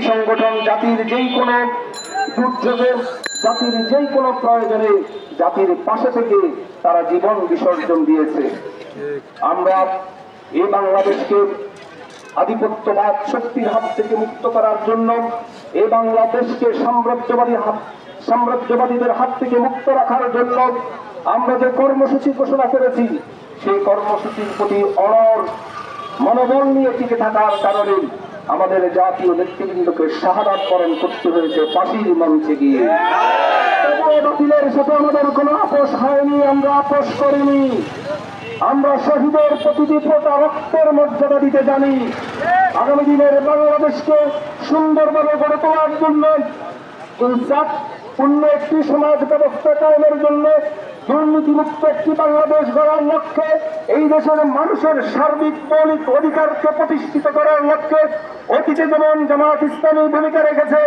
সংগঠন জাতির যেই কোনো দুর্যোগে, জাতির যেই কোনো প্রয়োজনে জাতির পাশে থেকে তারা জীবন বিসর্জন দিয়েছে। আমরা এই বাংলাদেশকে আধিপত্যবাদ শক্তির হাত থেকে মুক্ত করার জন্য, এই বাংলাদেশকে সাম্রাজ্যবাদীদের হাত থেকে মুক্ত রাখার জন্য আমরা যে কর্মসূচি ঘোষণা করেছি, সেই কর্মসূচির প্রতি অনড় মনোবল নিয়ে টিকে থাকার কারণে আমাদের জাতীয় নেতৃবৃন্দকে শাহাদাত বরণ করতে হয়েছে ফাঁসির মঞ্চে গিয়ে। বাতিলের সাথে আমাদের কোনো আপোষ হয়নি, আমরা আপোষ করিনি। আমরা শহীদের প্রতিটি ফোঁটা রক্তের মর্যাদা দিতে জানি। আগামী দিনের বাংলাদেশকে সুন্দরভাবে গড়ে তোলার জন্য, ইনসাফপূর্ণ একটি সমাজ ব্যবস্থা কায়েমের জন্য, দুর্নীতিমুক্ত একটি বাংলাদেশ গড়ার লক্ষ্যে, এই দেশের মানুষের সার্বিক মৌলিক অধিকারকে প্রতিষ্ঠিত করার লক্ষ্যে অতীতে যেমন জামাত ইসলামী ভূমিকা রেখেছে,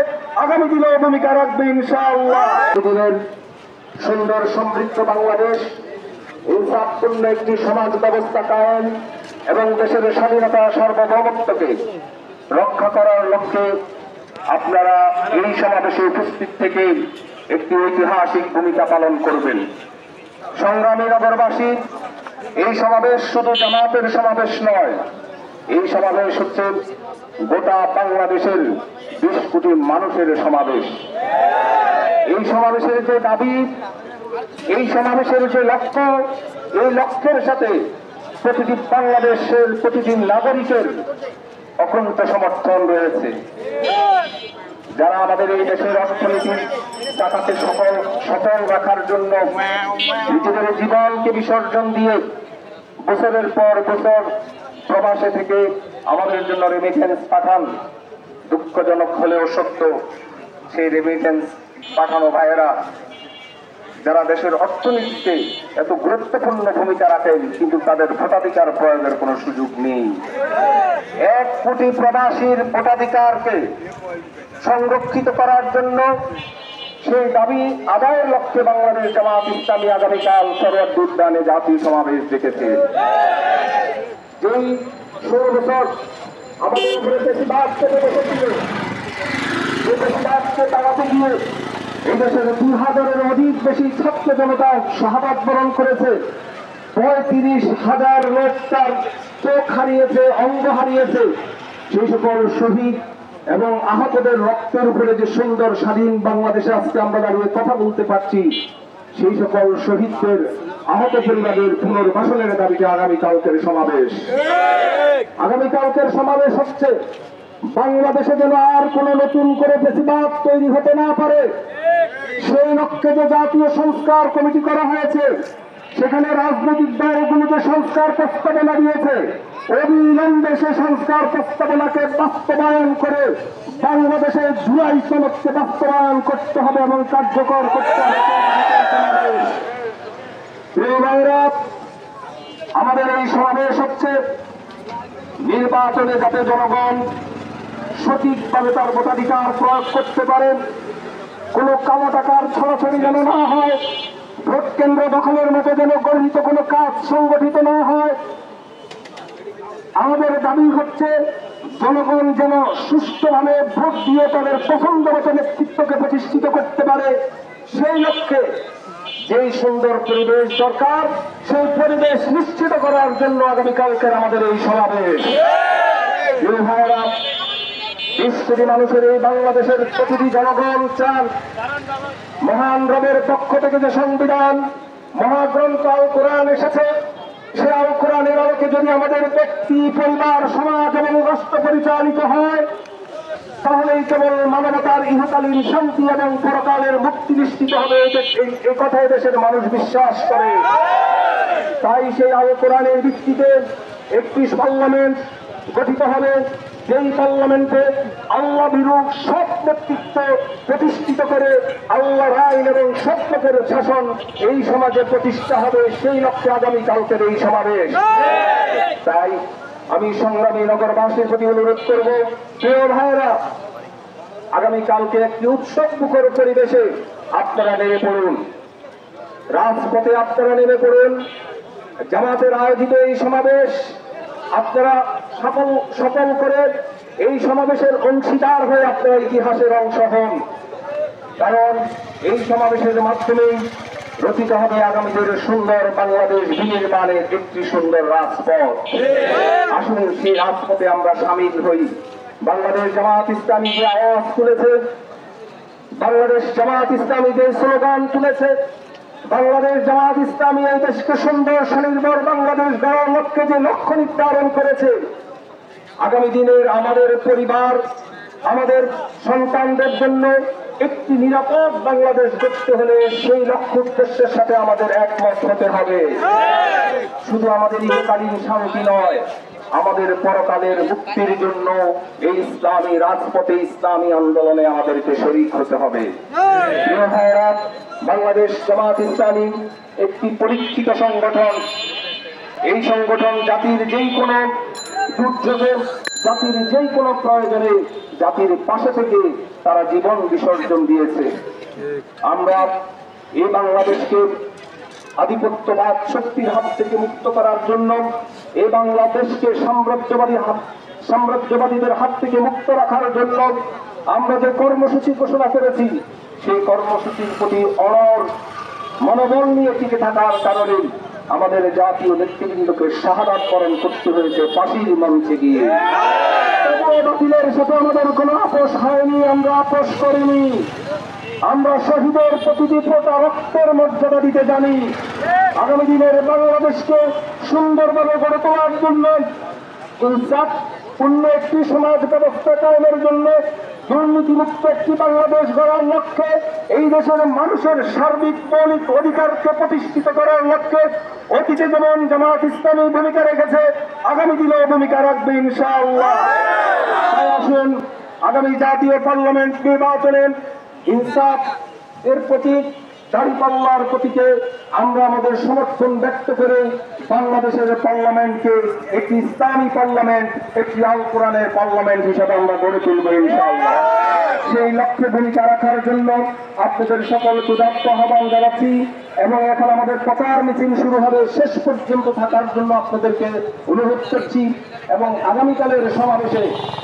আগামী দিনেও ভূমিকা রাখবে ইনশাআল্লাহ। দিনের সুন্দর সমৃদ্ধ বাংলাদেশ, ইনসাফপূর্ণ একটি সমাজ ব্যবস্থা কায়েম এবং দেশের স্বাধীনতা সার্বভৌমত্বকে রক্ষা করার লক্ষ্যে আপনারা এই সমাবেশে উপস্থিত থেকে একটি ঐতিহাসিক ভূমিকা পালন করবেন। সংগ্রামী নগরবাসী, এই সমাবেশ শুধু জামাতের সমাবেশ নয়, এই সমাবেশ হচ্ছে গোটা বাংলাদেশের 20 কোটি মানুষের সমাবেশ। এই সমাবেশের যে দাবি, এই সমাবেশের যে লক্ষ্য, এই লক্ষ্যের সাথে প্রতিটি বাংলাদেশের প্রতিটি নাগরিকের অকুণ্ঠ সমর্থন রয়েছে। যারা আমাদের এই দেশের অর্থনীতির চাকাতে সফল রাখার জন্য নিজেদের জীবনকে বিসর্জন দিয়ে বছরের পর বছর প্রবাসে থেকে আমাদের জন্য রেমিটেন্স পাঠান, দুঃখজনক হলেও সত্য, সেই রেমিটেন্স পাঠানো ভাইয়েরা যারা দেশের অর্থনীতিতে এত গুরুত্বপূর্ণ ভূমিকা রাখেন, কিন্তু তাদের ভোটাধিকার প্রয়োগের কোনো সুযোগ নেই। 1 কোটি প্রবাসীর ভোটাধিকারকে সংরক্ষিত করার জন্য সেই দাবি আদায়ের লক্ষ্যে বাংলাদেশ জামাত ইসলামী আগামীকাল সরওয়ার্দী উদ্যানে জাতীয় সমাবেশ ডেকেছে। যেই 16 বছর আমাদের উপরে বেশিরভাগকে বসেছিল, সেই বেশিরভাগকে তাড়াতে গিয়ে এই দেশের 2000-এর অধিক বেশি ছাত্র জনতা শাহাদাত বরণ করেছে। 35,000 লোক তার চোখ হারিয়েছে, অঙ্গ হারিয়েছে। সেই সকল শহীদ এবং আহতদের রক্তের উপরে যে সুন্দর স্বাধীন বাংলাদেশে আজকে আমরা দাঁড়িয়ে কথা বলতে পারছি, সেই সকল শহীদদের আহত পরিবারের পুনর্বাসনের দাবিতে আগামীকালকের সমাবেশ। আগামীকালকের সমাবেশ হচ্ছে বাংলাদেশে যেন আর কোন নতুন করে ফ্যাসিবাদ তৈরি হতে না পারে, সেই লক্ষ্যে যে জাতীয় সংস্কার কমিটি করা হয়েছে, সেখানে রাজনৈতিক দলগুলোকে সংস্কার প্রস্তাবনা দিয়েছে। অবিলম্বে সে সংস্কার প্রস্তাবনাকে বাস্তবায়ন করে বাংলাদেশে জুলাই সনদকে বাস্তবায়ন করতে হবে এবং কার্যকর করতে হবে। আমাদের এই সমাবেশ হচ্ছে নির্বাচনে যাতে জনগণ সঠিকভাবে তার ভোটাধিকার প্রয়োগ করতে পারেন, কোন কালো টাকার ছড়াছড়ি যেন না হয়, ভোট কেন্দ্র দখলের মতো যেন গর্হিত কোনো কাজ সংগঠিত না হয়। আমাদের দাবি হচ্ছে জনগণ যেন সুষ্ঠুভাবে ভোট দিয়ে তাদের পছন্দ মতো নেতৃত্বকে প্রতিষ্ঠিত করতে পারে। সেই লক্ষ্যে যেই সুন্দর পরিবেশ দরকার, সেই পরিবেশ নিশ্চিত করার জন্য আগামীকালকের আমাদের এই সমাবেশ। 20 কোটি মানুষের এই বাংলাদেশের প্রতিটি জনগণ চান মহান রবের পক্ষ থেকে যে সংবিধান, মহাগ্রন্থ আল কোরআন এসেছে, সে আল কোরআনের আলোকে যদি আমাদের ব্যক্তি, পরিবার, সমাজ এবং রাষ্ট্র পরিচালিত হয়, তাহলেই কেবল মানবতার ইহকালীন শান্তি এবং পরকালের মুক্তি নিশ্চিত হবে, এই কথায় দেশের মানুষ বিশ্বাস করে। তাই সেই আল কোরআনের ভিত্তিতে একটি পার্লামেন্ট গঠিত হবে, যেই পার্লামেন্টে আল্লাহ বিরূপ সব নেতৃত্ব প্রতিষ্ঠিত করে আল্লাহর আইন এবং সত্যের শাসন এই সমাজে প্রতিষ্ঠা হবে। সেই লক্ষ্যে আগামীকালকের এই সমাবেশ। তাই আমি সংগ্রামী নগরবাসীর প্রতি অনুরোধ করব, প্রিয় ভাইয়েরা, আগামীকালকে একটি উৎসব মুখর পরিবেশে আপনারা নেমে পড়ুন, রাজপথে আপনারা নেমে পড়ুন। জামাতের আয়োজিত এই সমাবেশ আপনারা সফল করে এই সমাবেশের অংশীদার হয়ে আপনারা ইতিহাসের অংশ হন, কারণ এই সমাবেশের মাধ্যমেই রচিত হবে আগামী দিনের সুন্দর বাংলাদেশ বিনির্মাণের একটি সুন্দর রাজপথ। আসুন সেই রাজপথে আমরা সামিল হই। বাংলাদেশ জামাত ইসলামী যে আওয়াজ তুলেছে, বাংলাদেশ জামাত ইসলামী যে স্লোগান তুলেছে, বাংলাদেশ জামাত ইসলামী এই দেশকে সুন্দর স্বনির্ভর বাংলাদেশ গড়ার লক্ষ্যে যে লক্ষ্য নির্ধারণ করেছে, আগামী দিনের আমাদের পরিবার, আমাদের সন্তানদের জন্য একটি নিরাপদ বাংলাদেশ গড়তে হলে সেই লক্ষ্য উদ্দেশ্যের সাথে আমাদের একমত হতে হবে। শুধু আমাদের ইহকালীন শান্তি নয়, আমাদের পরকালের মুক্তির জন্য এই ইসলামী রাজপথে ইসলামী আন্দোলনে আমাদেরকে শরীক হতে হবে। প্রিয় ভাইয়েরা, বাংলাদেশ জামাত ইসলামী একটি পরীক্ষিত সংগঠন। এই সংগঠন জাতির যেই কোনো দুর্যোগে, জাতির যেই কোনো প্রয়োজনে জাতির পাশে থেকে তারা জীবন বিসর্জন দিয়েছে। আমরা এই বাংলাদেশকে আধিপত্যবাদ শক্তির হাত থেকে মুক্ত করার জন্য, এই বাংলাদেশকে সাম্রাজ্যবাদীদের হাত থেকে মুক্ত রাখার জন্য আমরা যে কর্মসূচি ঘোষণা করেছি, সেই কর্মসূচির প্রতি অনড় মনোবল নিয়ে টিকে থাকার কারণে আমাদের জাতীয় নেতৃবৃন্দকে শাহাদাত বরণ করতে হয়েছে ফাঁসির মঞ্চে গিয়ে। বাতিলের সাথে আমাদের কোনো আপোষ হয়নি, আমরা আপোষ করিনি। আমরা শহীদের প্রতিটি ফোঁটা রক্তের মর্যাদা দিতে জানি। আগামী দিনের বাংলাদেশকে সুন্দরভাবে গড়ে তোলার জন্য, ইনসাফপূর্ণ একটি সমাজ ব্যবস্থা কায়েমের জন্য, দুর্নীতিমুক্ত একটি বাংলাদেশ গড়ার লক্ষ্যে, এই দেশের মানুষের সার্বিক মৌলিক অধিকারকে প্রতিষ্ঠিত করার লক্ষ্যে অতীতে যেমন জামাত ইসলামী ভূমিকা রেখেছে, আগামী দিনেও ভূমিকা রাখবে ইনশাআল্লাহ। তাই আসুন আগামী জাতীয় পার্লামেন্ট নির্বাচনে ইনসাফ এর প্রতীক দাঁড়িপাল্লার প্রতীকে আমরা আমাদের সমর্থন ব্যক্ত করে বাংলাদেশের পার্লামেন্টকে একটি ইসলামী পার্লামেন্ট, একটি আল কোরআনের পার্লামেন্ট হিসেবে আমরা গড়ে তুলব ইনশাআল্লাহ। সেই লক্ষ্যে ভূমিকা রাখার জন্য আপনাদের সকলকে উদাত্ত আহ্বান জানাচ্ছি এবং এখন আমাদের প্রচার মিছিল শুরু হবে, শেষ পর্যন্ত থাকার জন্য আপনাদেরকে অনুরোধ করছি। এবং আগামীকালের সমাবেশে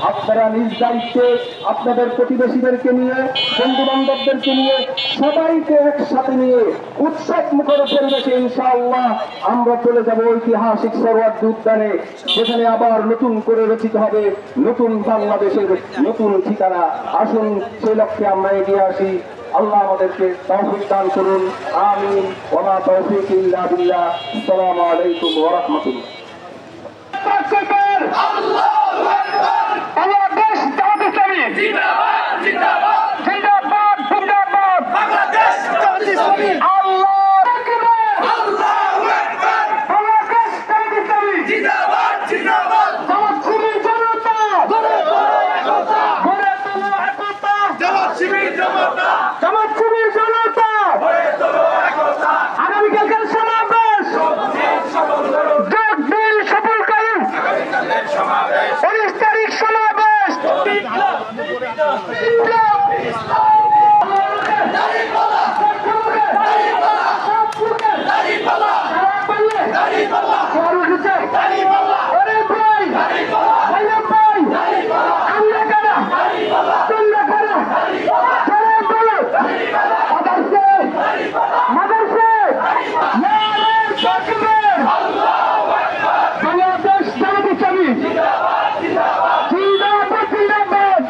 আপনারা নিজ দায়িত্বে আপনাদের প্রতিবেশীদেরকে নিয়ে, বন্ধু বান্ধবদেরকে নিয়ে, সবাইকে একসাথে নিয়ে উৎসব মুখর পরিবেশে ইনশাআল্লাহ আমরা চলে যাব ঐতিহাসিক সরোয়ার্দী উদ্যানে, যেখানে আবার নতুন করে রচিত হবে নতুন বাংলাদেশের নতুন ঠিকানা। আসুন সেই লক্ষ্যে আমরা এগিয়ে আসি। আল্লাহ আমাদেরকে তৌফিক দান করুন। আমিন। ওয়া মা তৌফিক ইল্লা বিল্লাহ। আসসালামু আলাইকুম ওয়া রাহমাতুল্লাহ। আল্লাহু আকবার। বাংলাদেশ জামাত ইসলামী জিন্দাবাদ জিন্দাবাদ জিন্দাবাদ জিন্দাবাদ। বাংলাদেশ জামাত ইসলামী আল্লাহু আকবার আল্লাহু আকবার। বাংলাদেশ জামাত ইসলামী জিন্দাবাদ জিন্দাবাদ। জামাত শিবির জনতা গড়ে তোলো একতা, গড়ে তোলো একতা। জামাত শিবির জনতা, জামাত শিবির জনতা গড়ে তোলো একতা। আগামীকালকার সমাবেশ সফল করুন, যোগ দিন সফল করুন। আগামীকালের সমাবেশ 19 তারিখ সমাবেশ। জিন্দাবাদ জিন্দাবাদ জিন্দাবাদ।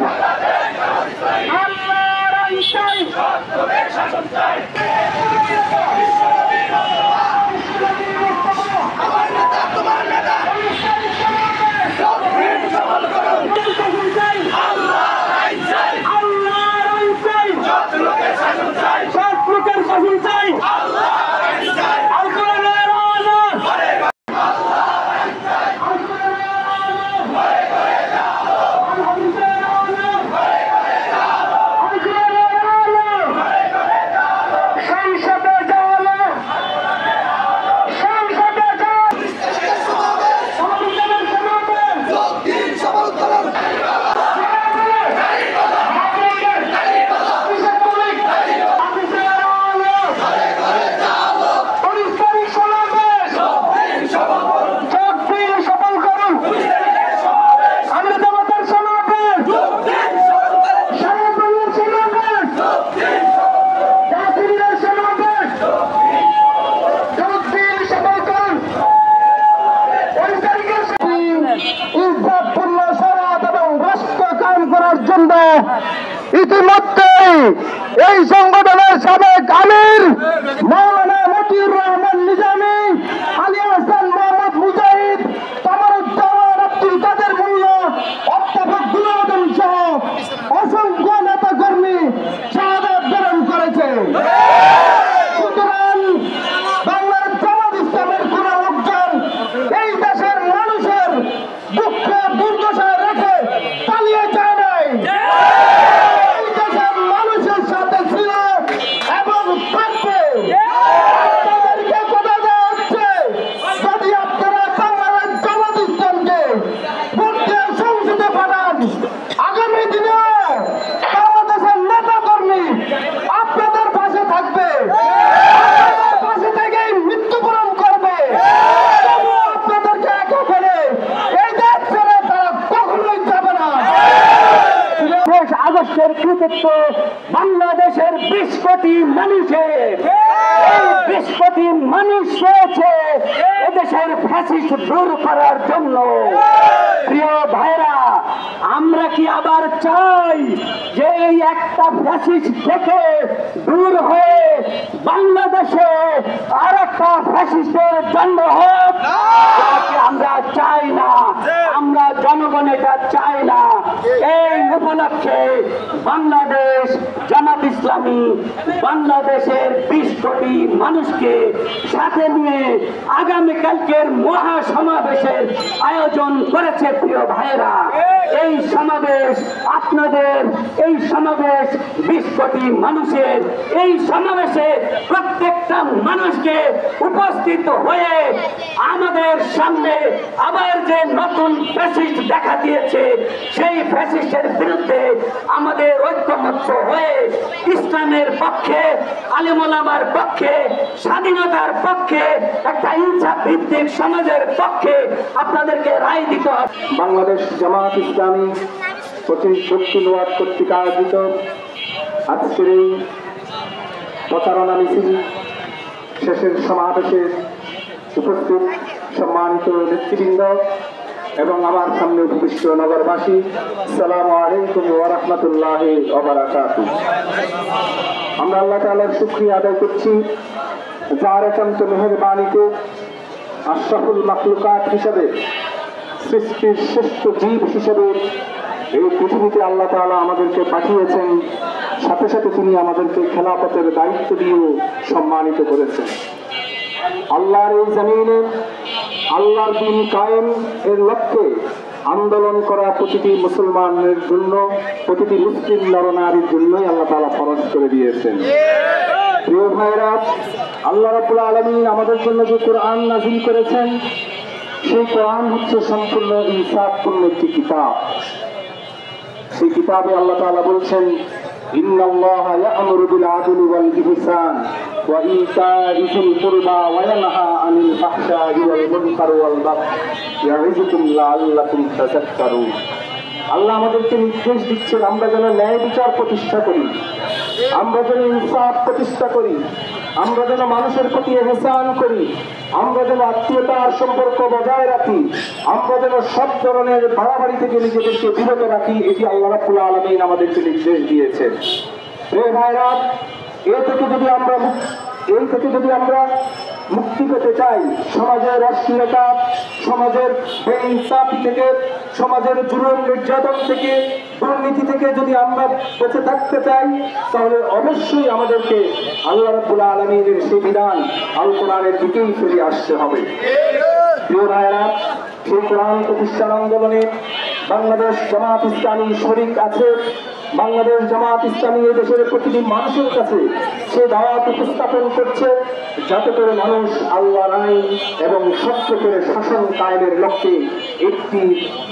পছন্দ। ইতিমধ্যেই এই সংগঠনের সাবেক আমির মাওলানা মতিউর রহমান নিজামী, আলী হাসান মোহাম্মদ মুজাহিদ, কামরুজ্জামান আব্দুল কাদের মোল্লা, অধ্যাপক গুলাম আদম সহ অসংখ্য নেতা কর্মী শাহাদাত বরণ করেছে। সুতরাং বাংলার জামাত ইসলামের কোন লোকজন এই দেশের মানুষের দুঃখ দুর্দশা রেখে পালিয়ে যায় নাই। এই দেশের মানুষের সাথে ছিল এবং থাকবে। আপনাদেরকে কথা দেওয়া হচ্ছে, যদি আপনারা বাংলার জামাত ইসলামকে ভোট দিয়ে সংসদে পাঠান, আগামী দিনে বাংলাদেশের নেতা কর্মী আপনাদের পাশে থাকবে, আপনাদের পাশে থেকেই মৃত্যুবরণ করবে। আপনাদেরকে একা ফেলে এই দেশ ছেড়ে তারা কখনোই যাবে না। 5 আগস্টের কৃতিত্ব বাংলাদেশের 20 কোটি মানুষের। এই 20 কোটি মানুষ রয়েছে এদেশের ফ্যাসিস্ট দূর করার জন্য। প্রিয় ভাইরা, আমরা কি আবার চাই যে এই একটা ফ্যাসিস্ট থেকে দূর হয়ে বাংলাদেশে আর একটা ফ্যাসিস্টের জন্ম হোক? আমরা চাই না, আমরা জনগণ এটা চাই না। এই উপলক্ষে বাংলাদেশ জামাত ইসলামী বাংলাদেশের 20 কোটি মানুষকে সাথে নিয়ে আগামীকালকের মহাসমাবেশের আয়োজন করেছে। প্রিয় ভাইরা, এই সমাবেশ আপনাদের, এই সমাবেশ 20 কোটি মানুষের, এই সমাবেশে প্রত্যেকটা মানুষকে উপস্থিত হয়ে আমাদের সামনে আবার যে নতুন ফ্যাসিস্ট দেখা দিয়েছে সেই ফ্যাসিস্টের বিরুদ্ধে আমাদের ঐক্যমত্য হয়ে ইসলামের পক্ষে, আলেম ওলামার পক্ষে, স্বাধীনতার পক্ষে, একটা ইনসাফ ভিত্তিক সমাজের পক্ষে আপনাদেরকে রায় দিতে হবে। বাংলাদেশ জামাত ইসলামী দক্ষিণ ওয়ার্ড কর্তৃক আয়োজিত আজকের এই প্রচারণা মিছিল শেষের সমাবেশে উপস্থিত সম্মানিত নেতৃবৃন্দ এবং আমার সামনে উপবিষ্ট নগরবাসী, আসসালামু আলাইকুম ওয়া রাহমাতুল্লাহি ওয়া বারাকাতুহু। আমরা আল্লাহ তাআলার শুকরিয়া আদায় করছি, যার একান্ত মেহেরবানিতে আশরাফুল মাখলুকাত হিসেবে, সৃষ্টির শ্রেষ্ঠ জীব হিসেবে এই পৃথিবীতে আল্লাহ তাআলা আমাদেরকে পাঠিয়েছেন। সাথে সাথে তিনি আমাদেরকে খেলাফতের দায়িত্ব দিয়েও সম্মানিত করেছেন। আল্লাহর এই জমিনে আল্লাহর দ্বীন কায়েম এর লক্ষ্যে আন্দোলন করা প্রতিটি মুসলমানের জন্য, প্রতিটি মুসলিম নরনারীর জন্যই আল্লাহ তাআলা ফরজ করে দিয়েছেন। প্রিয় ভাইরা, আল্লাহ রাব্বুল আলামিন আমাদের জন্য যে কোরআন নাযিল করেছেন, সেই কোরআন হচ্ছে সম্পূর্ণ ইনসাফপূর্ণ একটি কিতাব। সেই কিতাবে আল্লাহ তাআলা বলছেন, ইন্নাল্লাহা ইয়া'মুরু বিল আদলি ওয়াল ইহসান ওয়া ইতা'i যিল কুরবা ওয়া ইয়ানহা আনিল ফাহশা'i ওয়াল মুনকারি ওয়াল বাগই ইয়া'iযুকুম লাআল্লাকুম তাযাক্কারুন। আল্লাহ আমাদেরকে নির্দেশ দিচ্ছেন আমরা যেন ন্যায় বিচার প্রতিষ্ঠা করি, আমরা যেন ইনসাফ প্রতিষ্ঠা করি, আমরা যেন মানুষের প্রতি ইহসান করি, আমরা যেন আত্মীয়তার সম্পর্ক বজায় রাখি, আমরা যেন সব ধরনের বাড়াবাড়ি থেকে নিজেদেরকে বিরত রাখি। এটি আল্লাহ রাব্বুল আলামিন আমাদেরকে নির্দেশ দিয়েছেন। প্রিয় ভাইরা, এই থেকে যদি আমরা মুক্তি পেতে চাই, সমাজের অশ্লীলতা, সমাজের বেইনসাফি থেকে, সমাজের জুলুম নির্যাতন থেকে, দুর্নীতি থেকে যদি আমরা বেঁচে থাকতে চাই, তাহলে অবশ্যই আমাদেরকে আল্লাহ রাব্বুল আলামিনের সেই বিধান আল কোরআনের দিকেই ফিরে আসতে হবে। প্রিয় ভাইরা, সেই কোরআন প্রতিষ্ঠান আন্দোলনে বাংলাদেশ জামাত ইসলামী শরীক আছে। বাংলাদেশ জামাত ইসলামী এই দেশের প্রতিটি মানুষের কাছে সে দাওয়াত উপস্থাপন করছে, যাতে করে মানুষ আল্লাহর আইন এবং সত্য করে শাসন কায়েমের লক্ষ্যে একটি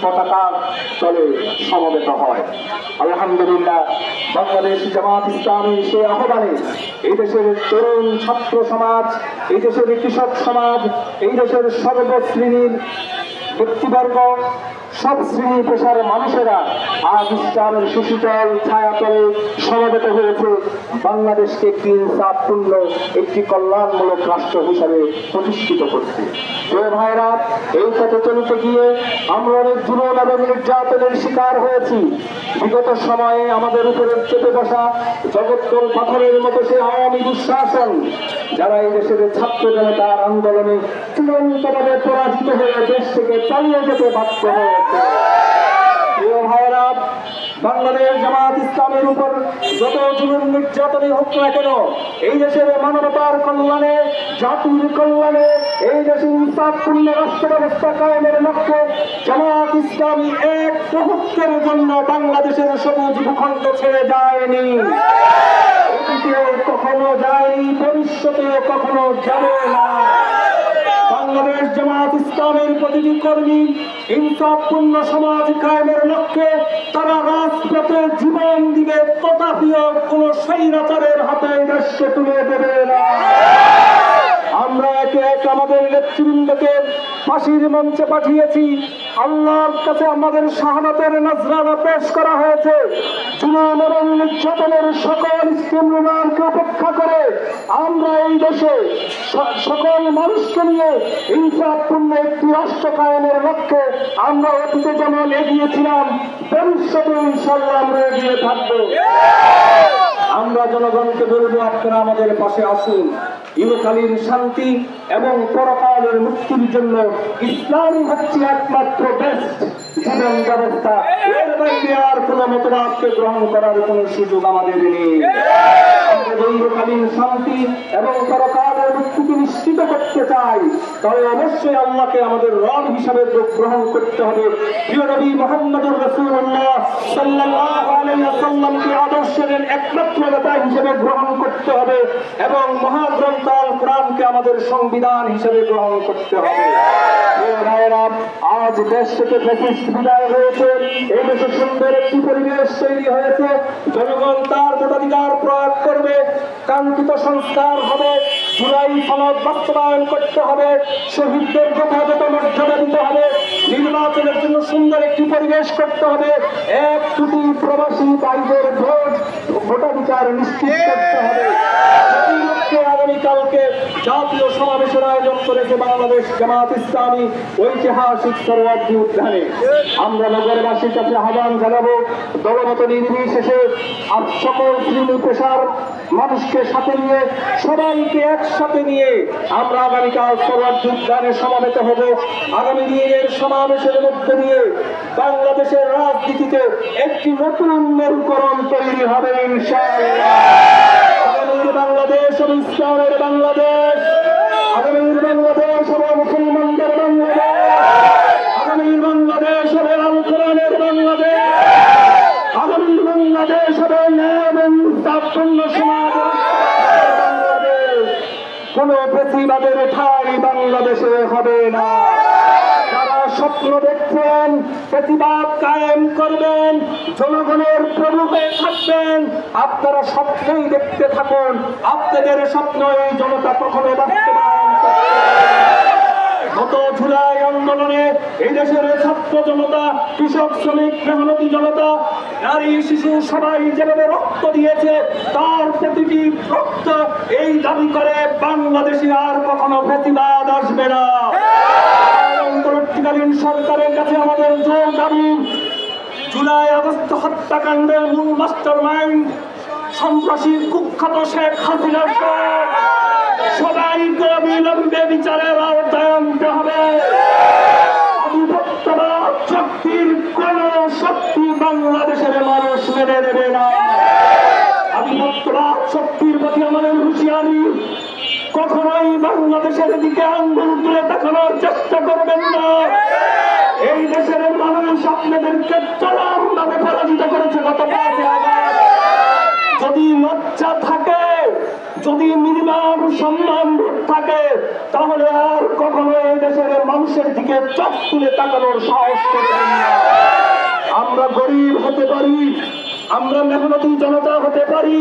পতাকার তলে সমবেত হয়। আলহামদুলিল্লাহ, বাংলাদেশ জামাত ইসলামীর সেই আহ্বানে এই দেশের তরুণ ছাত্র সমাজ, এই দেশের কৃষক সমাজ, এই দেশের সর্বশ্রেণীর ব্যক্তিবর্গ, সব শ্রেণী পেশার মানুষেরা আজ ইসলামের সুশীতল ছায়াতলে সমবেত হয়েছে বাংলাদেশকে একটি ইনসাফপূর্ণ, একটি কল্যাণমূলক রাষ্ট্র হিসাবে প্রতিষ্ঠিত করতে। ভাইরা, এই পথে চলতে গিয়ে আমরা অনেক জুলুম এবং নির্যাতনের শিকার হয়েছি। বিগত সময়ে আমাদের উপরে চেপে বসা জগৎদল পাথরের মতো সে আওয়ামী দুঃশাসন, যারা এই দেশের ছাত্র জনতার আন্দোলনে চূড়ান্তভাবে পরাজিত হয়ে দেশ থেকে চালিয়ে যেতে বাধ্য হয়েছে। ভাইয়েরা, বাংলাদেশ জামাত ইসলামের উপর যত জুলুম নির্যাতনই হোক না কেন, এই দেশের মানবতার কল্যাণে, জাতির কল্যাণে, এই দেশের ইনসাফপূর্ণ রাষ্ট্র ব্যবস্থা কায়েমের লক্ষ্যে জামাত ইসলামী এক মুহূর্তের জন্য বাংলাদেশের সবুজ ভূখণ্ড ছেড়ে যায়নি, অতীতেও কখনো যায়নি, ভবিষ্যতেও কখনো যাবে না। বাংলাদেশ জামাত ইসলামের প্রতিটি কর্মী ইনসাফপূর্ণ সমাজ কায়েমের লক্ষ্যে তারা রাজপথে জীবন দিবে, তথাপিও কোন স্বৈরাচারের হাতে দেশকে তুলে দেবে না। আমরা একে এক আমাদের নেতৃবৃন্দকে ফাঁসির মঞ্চে পাঠিয়েছি। আল্লাহর কাছে আমাদের শাহাদাতের নজরানা পেশ করা হয়েছে। জুলুম এবং নির্যাতনের সকল স্টিমুলারকে উপেক্ষা করে আমরা এই দেশে সকল মানুষকে নিয়ে ইনসাফপূর্ণ একটি রাষ্ট্র কায়েমের লক্ষ্যে আমরা অতীতে যেমন এগিয়েছিলাম, ভবিষ্যতে ইনশাআল্লাহ আমরা এগিয়ে থাকবো। আমরা জনগণকে বলবো, আপনারা আমাদের পাশে আসুন। ইহকালীন শান্তি এবং পরকালের মুক্তির জন্য ইসলাম হচ্ছে একমাত্র বেস্ট জীবন ব্যবস্থা। এর বাইরে আর কোন মতবাদকে গ্রহণ করার কোন সুযোগ আমাদের নেই। ইহকালীন শান্তি এবং পরকালের মুক্তিকে নিশ্চিত করতে চাই, তবে অবশ্যই আল্লাহকে আমাদের রব হিসাবে গ্রহণ করতে হবে। প্রিয় নবী মুহাম্মদুর রাসূলুল্লাহ সাল্লাল্লাহু আলাইহি ওয়াসাল্লামকে আদর্শের একমাত্র নেতা হিসেবে গ্রহণ করতে হবে এবং মহাগ্রন্থ আল কোরআনকে আমাদের সংবিধান হিসেবে গ্রহণ করতে হবে। আজ দেশ থেকে ফ্যাসিস্ট বিদায় হয়েছে, এই দেশে সুন্দর একটি পরিবেশ তৈরি হয়েছে। জনগণ তার ভোটাধিকার প্রয়োগ করবে, কাঙ্ক্ষিত সংস্কার হবে, জুলাই সনদ বাস্তবায়ন করতে হবে, শহীদদের যথাযথ মর্যাদা দিতে হবে, নির্বাচনের জন্য সুন্দর একটি পরিবেশ করতে হবে, 1 কোটি প্রবাসী ভাইদের ভোটাধিকার নিশ্চিত করতে হবে। আগামীকালকে জাতীয় সমাবেশের আয়োজন করেছে বাংলাদেশ জামাত ইসলামী ঐতিহাসিক সরোয়ার্দী উদ্যানে। আমরা নগরবাসীর কাছে আহ্বান জানাবো, দলমত নির্বিশেষে সকল শ্রেণী পেশার মানুষকে সাথে নিয়ে, সবাইকে একসাথে নিয়ে আমরা আগামীকাল সরোয়ার্দী উদ্যানে সমাবেত হব। আগামী দিনের সমাবেশের মধ্যে দিয়ে বাংলাদেশের রাজনীতিতে একটি নতুন মেরুকরণ তৈরি হবে ইনশাআল্লাহ। আগামীর বাংলাদেশ হবে ইসলামের বাংলাদেশ, আগামীর বাংলাদেশ হবে মুসলমানদের বাংলাদেশ, আগামীর বাংলাদেশ হবে আল কোরআনের বাংলাদেশ, আগামীর বাংলাদেশ হবে ন্যায় এবং ইনসাফপূর্ণ সমাজের বাংলাদেশ। কোন ফ্যাসিবাদের ঠাঁই বাংলাদেশে হবে না। যারা স্বপ্ন দেখছেন প্রতিবাদ কায়েম করবেন, জনগণের প্রভু হয়ে থাকবেন, আপনারা স্বপ্নই দেখতে থাকুন। আপনাদের স্বপ্ন এই জনতা কখনো বাস্তবায়ন করবে না। গত জুলাই আন্দোলনে এই দেশের ছাত্র জনতা, কৃষক, শ্রমিক, মেহনতি জনতা, নারী, শিশু সবাই যেভাবে রক্ত দিয়েছে, তার প্রতিটি রক্ত এই দাবি করে বাংলাদেশে আর কখনো ফ্যাসিবাদ আসবে না। অন্তর্বর্তীকালীন সরকারের কাছে আমাদের জোর দাবি, জুলাই আগস্ট হত্যাকাণ্ডের মূল মাস্টার মাইন্ড সন্ত্রাসী কুখ্যাত শেখ হাসিনা সবাইকে অবিলম্বে বিচারের আওতায় আনতে হবে। আধিপত্যবাদ শক্তির কোন শক্তি বাংলাদেশের মানুষ মেনে নেবে না। আধিপত্যবাদ শক্তির প্রতি আমাদের হুঁশিয়ারি, কখনোই বাংলাদেশের দিকে আঙ্গুল তুলে তাকানোর চেষ্টা করবেন না। এই দেশের মানুষ আপনাদেরকে চরমভাবে পরাজিত করেছে গত 5 আগস্ট। যদি লজ্জা থাকে, যদি মিনিমাম সম্মান থাকে, তাহলে আর কখনো এই দেশের মানুষের দিকে চোখ তুলে তাকানোর সাহস করবেন না। আমরা গরিব হতে পারি, আমরা মেহনতি জনতা হতে পারি,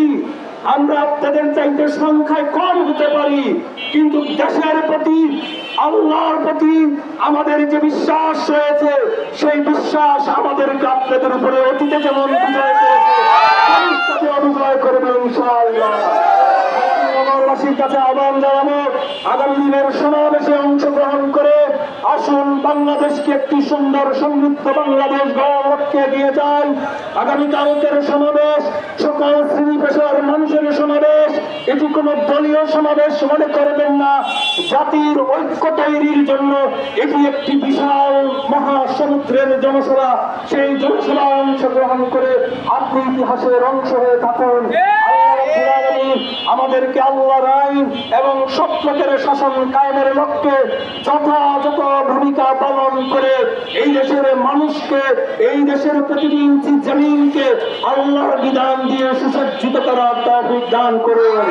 আমরা আপনাদের চাইতে সংখ্যায় কম হতে পারি, কিন্তু দেশের প্রতি, আল্লাহর প্রতি আমাদের যে বিশ্বাস রয়েছে, সেই বিশ্বাস আমাদেরকে আপনাদের উপরে অতীতে যেমন বিজয় করেছে, ভবিষ্যতে অবিজয় করবে ইনশাআল্লাহ। নগরবাসীর কাছে আহ্বান জানাবো, আগামী দিনের সমাবেশে অংশগ্রহণ করে আসুন বাংলাদেশকে একটি সুন্দর সমৃদ্ধ বাংলাদেশ গড়ার লক্ষ্যে এগিয়ে যান। আগামীকালকের সমাবেশ সকল শ্রেণী পেশার মানুষের সমাবেশ, এটি কোনো দলীয় সমাবেশ মনে করবেন না। জাতির ঐক্য তৈরির জন্য এটি একটি বিশাল মহাসমুদ্রের জনসভা। সেই জনসভায় অংশগ্রহণ করে আপনি ইতিহাসের অংশ হয়ে থাকুন। আমাদেরকে আল্লাহর আইন এবং সত্যের শাসন কায়েমের লক্ষ্যে যথাযথ ভূমিকা পালন করে এই দেশের মানুষকে, এই দেশের প্রতিটি ইঞ্চি জমিনকে আল্লাহর বিধান দিয়ে সুসজ্জিত করার তৌফিক দান করুন।